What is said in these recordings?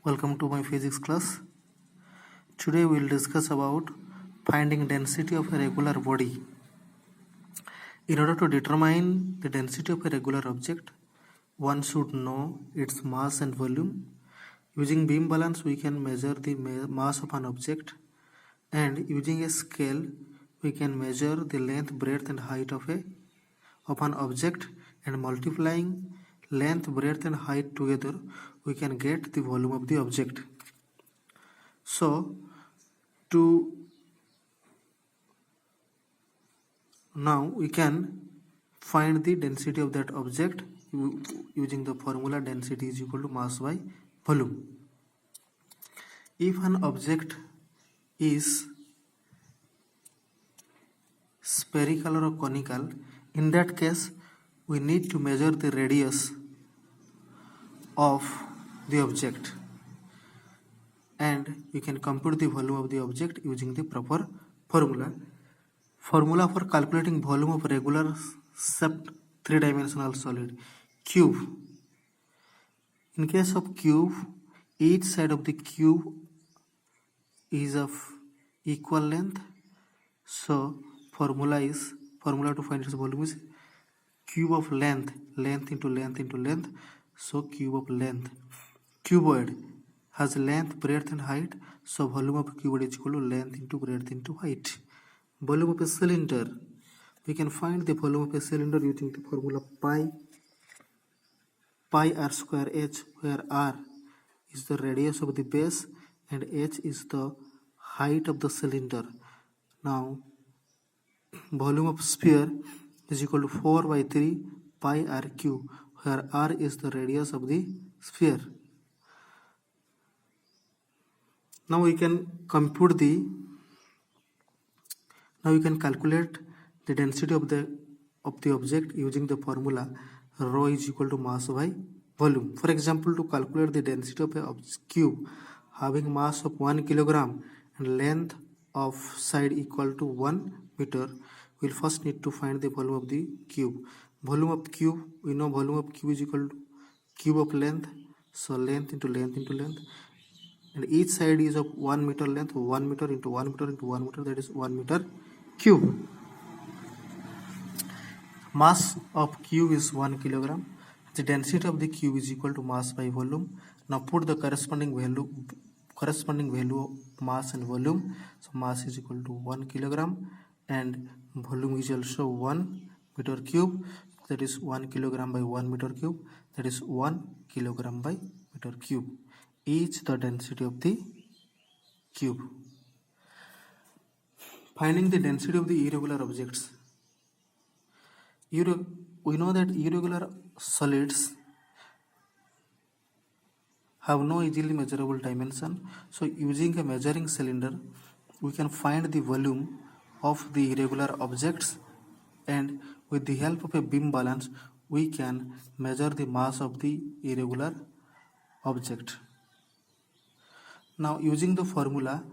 Welcome to my physics class. Today we will discuss about finding density of a regular body. In order to determine the density of a regular object, one should know its mass and volume. Using beam balance, we can measure the mass of an object, and using a scale, we can measure the length, breadth, and height of an object, and multiplying length, breadth, and height together, we can get the volume of the object. So, now we can find the density of that object using the formula density is equal to mass by volume. If an object is spherical or conical, in that case we need to measure the radius of the object, and we can compute the volume of the object using the proper formula. Formula for calculating volume of regular shaped three-dimensional solid: cube. In case of cube, each side of the cube is of equal length. So formula to find its volume is cube of length into length into length. So cube of length. Cuboid has length, breadth, and height. So volume of cuboid is equal to length into breadth into height. Volume of a cylinder. We can find the volume of a cylinder using the formula pi r square h, where r is the radius of the base and h is the height of the cylinder. Now, volume of sphere is equal to 4 by 3 pi r cube, where r is the radius of the sphere. Now we can calculate the density of the object using the formula rho is equal to mass by volume. For example, to calculate the density of a cube having mass of 1 kilogram and length of side equal to 1 meter, we will first need to find the volume of the cube. Volume of cube, we know volume of cube is equal to cube of length, so length into length into length, and each side is of 1 meter length, 1 meter into 1 meter into 1 meter, that is 1 meter cube. Mass of cube is 1 kilogram. The density of the cube is equal to mass by volume. Now put the corresponding value of mass and volume. So mass is equal to 1 kilogram and volume is also 1 meter cube, that is 1 kilogram by 1 meter cube, that is 1 kilogram by meter cube, each the density of the cube. Finding the density of the irregular objects. We know that irregular solids have no easily measurable dimension. So using a measuring cylinder, we can find the volume of the irregular objects, and with the help of a beam balance, we can measure the mass of the irregular object. Now using the formula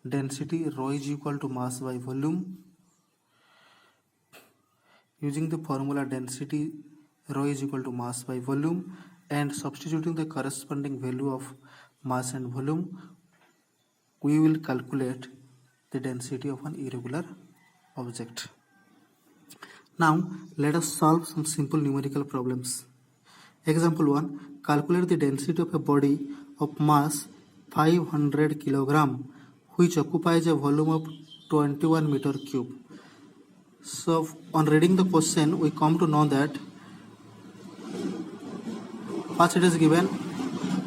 density rho is equal to mass by volume, using the formula density rho is equal to mass by volume and substituting the corresponding value of mass and volume, we will calculate the density of an irregular object. Now let us solve some simple numerical problems. Example 1. Calculate the density of a body of mass 500 kg which occupies a volume of 21 meter cube. So on reading the question, we come to know that first it is given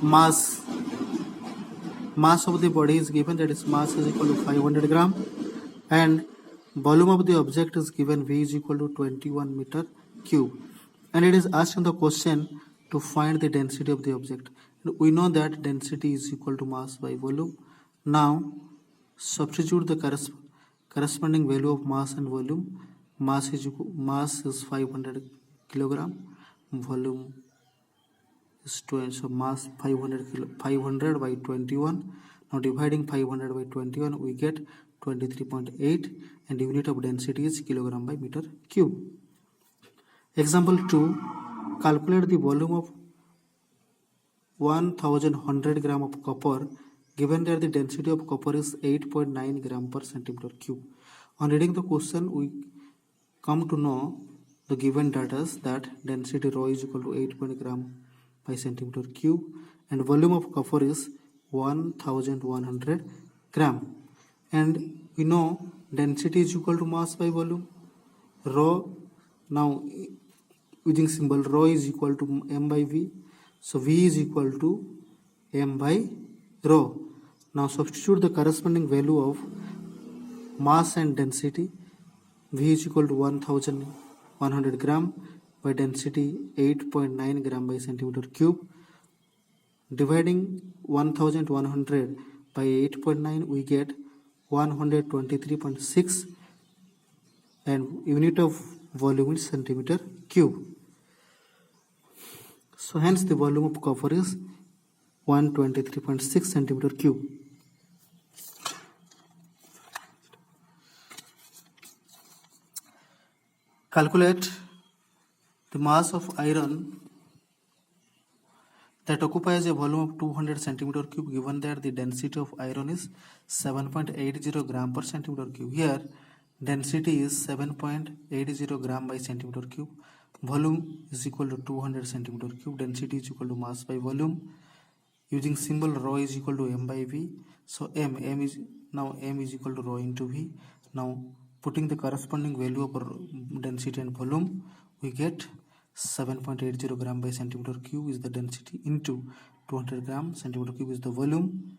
mass of the body is given, that is mass is equal to 500 gram, and volume of the object is given, V is equal to 21 meter cube, and it is asked in the question to find the density of the object. We know that density is equal to mass by volume. Now substitute the corresponding value of mass and volume. Mass is 500 kilogram, volume is 20, so mass 500 by 21. Now dividing 500 by 21, we get 23.8, and unit of density is kilogram by meter cube. Example 2. Calculate the volume of 1100 gram of copper, given that the density of copper is 8.9 gram per centimeter cube. On reading the question, we come to know the given data that density rho is equal to 8 gram by centimeter cube and volume of copper is 1100 gram, and we know density is equal to mass by volume. Rho, now using symbol rho is equal to m by v, so v is equal to m by rho. Now substitute the corresponding value of mass and density. V is equal to 1100 gram by density 8.9 gram by centimeter cube. Dividing 1100 by 8.9, we get 123.6, and unit of volume is centimeter cube. So hence the volume of copper is 123.6 centimeter cube. Calculate the mass of iron that occupies a volume of 200 centimeter cube, given that the density of iron is 7.80 gram per centimeter cube. Here density is 7.80 gram by centimeter cube, volume is equal to 200 centimeter cube, density is equal to mass by volume. Using symbol rho is equal to m by v, so m is equal to rho into v. Now putting the corresponding value of density and volume, we get 7.80 gram by centimeter cube is the density into 200 gram centimeter cube is the volume.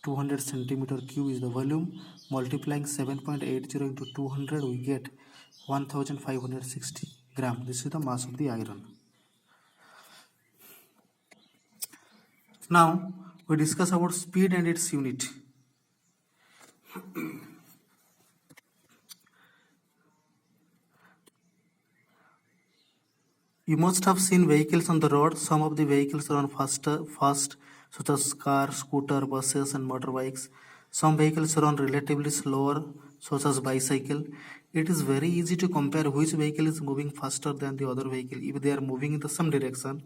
200 centimeter cube is the volume. Multiplying 7.80 into 200, we get 1560 gram. This is the mass of the iron. Now we discuss about speed and its unit. You must have seen vehicles on the road. Some of the vehicles run fast, such as cars, scooter, buses, and motorbikes. Some vehicles run relatively slower, such as bicycle. It is very easy to compare which vehicle is moving faster than the other vehicle if they are moving in the same direction.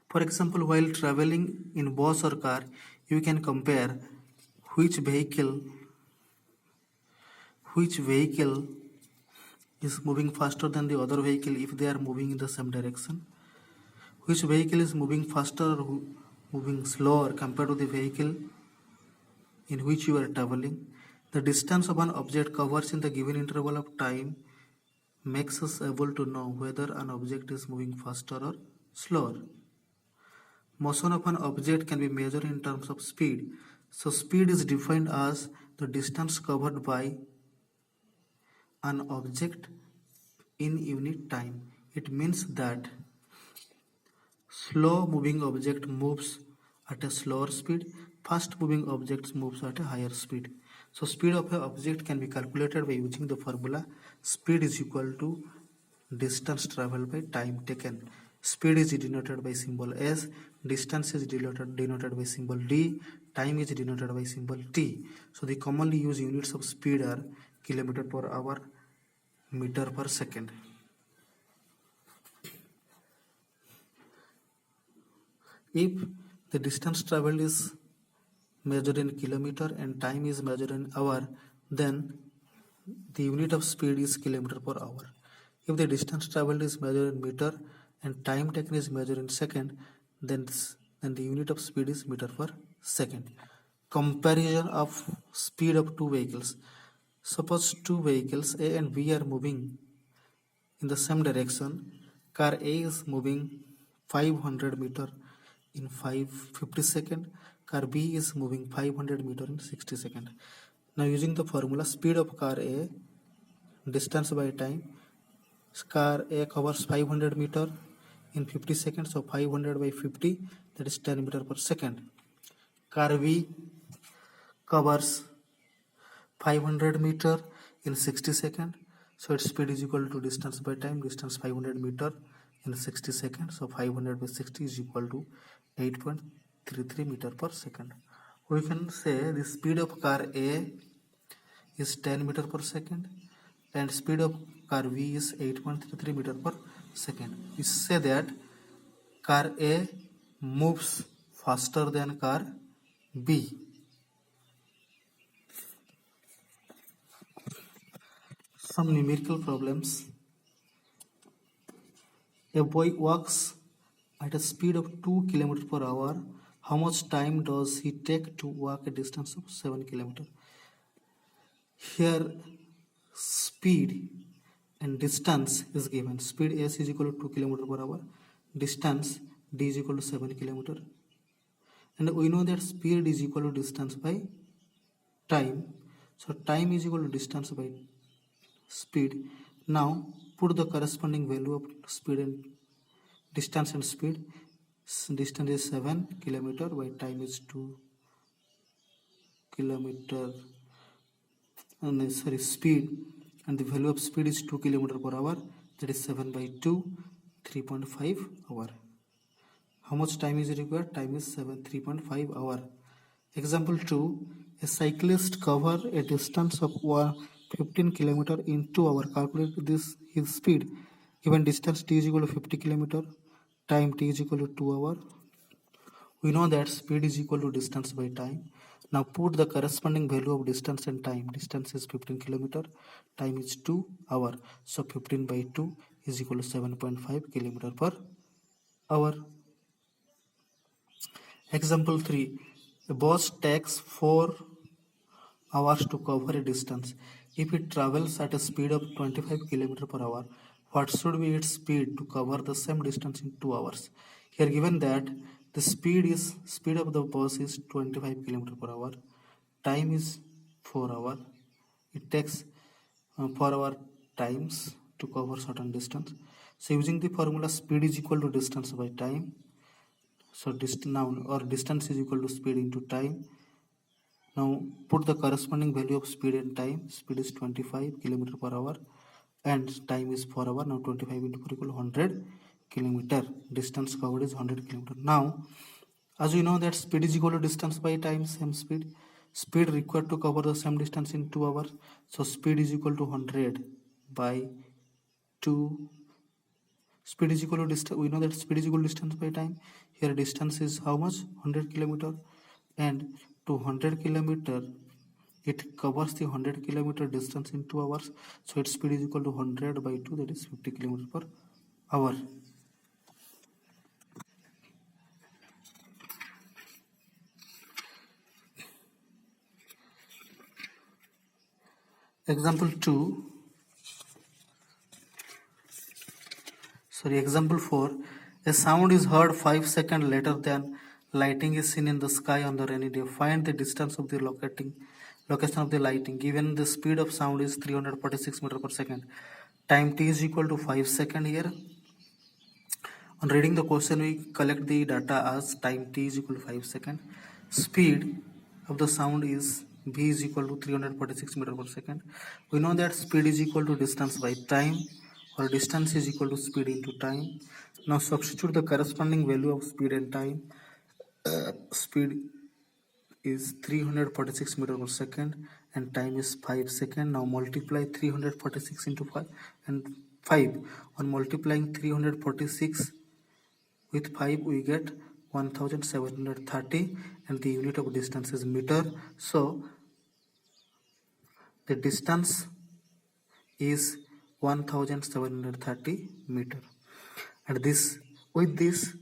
For example, while traveling in bus or car, you can compare which vehicle is moving faster than the other vehicle if they are moving in the same direction. Which vehicle is moving faster or moving slower compared to the vehicle in which you are traveling. The distance of an object covers in the given interval of time makes us able to know whether an object is moving faster or slower. Motion of an object can be measured in terms of speed. So speed is defined as the distance covered by an object in unit time. It means that slow moving object moves at a slower speed, fast moving objects moves at a higher speed. So speed of an object can be calculated by using the formula speed is equal to distance traveled by time taken. Speed is denoted by symbol S, distance is denoted by symbol D, time is denoted by symbol T. So the commonly used units of speed are kilometer per hour, meter per second. If the distance traveled is measured in kilometer and time is measured in hour, then the unit of speed is kilometer per hour. If the distance traveled is measured in meter and time taken is measured in second, then the unit of speed is meter per second. Comparison of speed of two vehicles. Suppose two vehicles A and B are moving in the same direction. Car A is moving 500 meter in 50 seconds. Car B is moving 500 meter in 60 seconds. Now using the formula speed of car A, distance by time, car A covers 500 meter in 50 seconds, so 500 by 50, that is 10 meter per second. Car B covers 500 meter in 60 seconds, so its speed is equal to distance by time, distance 500 meter in 60 seconds, so 500 by 60 is equal to 8.33 meter per second. We can say the speed of car A is 10 meter per second and speed of car V is 8.33 meter per second. We say that car A moves faster than car B. Some numerical problems. A boy walks at a speed of 2 km per hour. How much time does he take to walk a distance of 7 km? Here, speed and distance is given. Speed S is equal to 2 km per hour. Distance D is equal to 7 km. And we know that speed is equal to distance by time. So time is equal to distance by speed. Now put the corresponding value of speed and distance and speed. Distance is 7 km by time is 2 km. Speed, and the value of speed is 2 km per hour, that is 7 by 2, 3.5 hour. How much time is required? Time is 3.5 hour. Example 2, a cyclist cover a distance of 15 km in 2 hours. Calculate his speed. Given distance t is equal to 50 km, time t is equal to 2 hours. We know that speed is equal to distance by time. Now put the corresponding value of distance and time. Distance is 15 km, time is 2 hours. So 15 by 2 is equal to 7.5 km per hour. Example 3. A bus takes 4 hours to cover a distance. If it travels at a speed of 25 km per hour, what should be its speed to cover the same distance in 2 hours? Here given that the speed of the bus is 25 km per hour, time is 4 hours. It takes 4 hour times to cover certain distance. So using the formula, speed is equal to distance by time. So distance is equal to speed into time. Now put the corresponding value of speed and time. Speed is 25 km per hour and time is 4 hours. Now 25 into 4 equal to 100 km. Distance covered is 100 km. Now as we know that speed is equal to distance by time, same speed. Speed required to cover the same distance in 2 hours. So speed is equal to 100 by 2. Speed is equal to distance. We know that speed is equal to distance by time. Here distance is how much? 100 km. And to 100 km, it covers the 100 km distance in 2 hours. So its speed is equal to 100 by 2, that is 50 km per hour. Example 4. A sound is heard 5 seconds later than lighting is seen in the sky on the rainy day. Find the distance of the location of the lighting. Given the speed of sound is 346 meter per second. Time t is equal to 5 seconds here. On reading the question, we collect the data as time t is equal to 5 seconds. Speed of the sound is v is equal to 346 meter per second. We know that speed is equal to distance by time, or distance is equal to speed into time. Now substitute the corresponding value of speed and time. Speed is 346 meter per second and time is 5 seconds. Now multiply 346 into 5 and 5. On multiplying 346 with 5 we get 1730 and the unit of distance is meter. So the distance is 1730 meter. And with this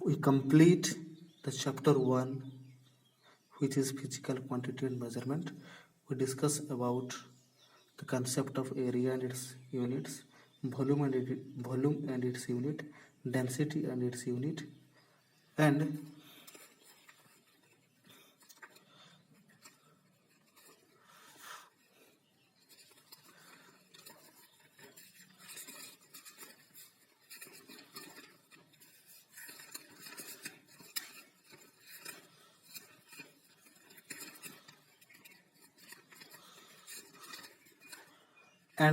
we complete the chapter 1, which is physical quantity and measurement. We discuss about the concept of area and its units, volume and its unit, density and its unit, and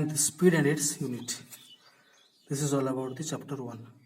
the speed and its unit. This is all about the chapter 1.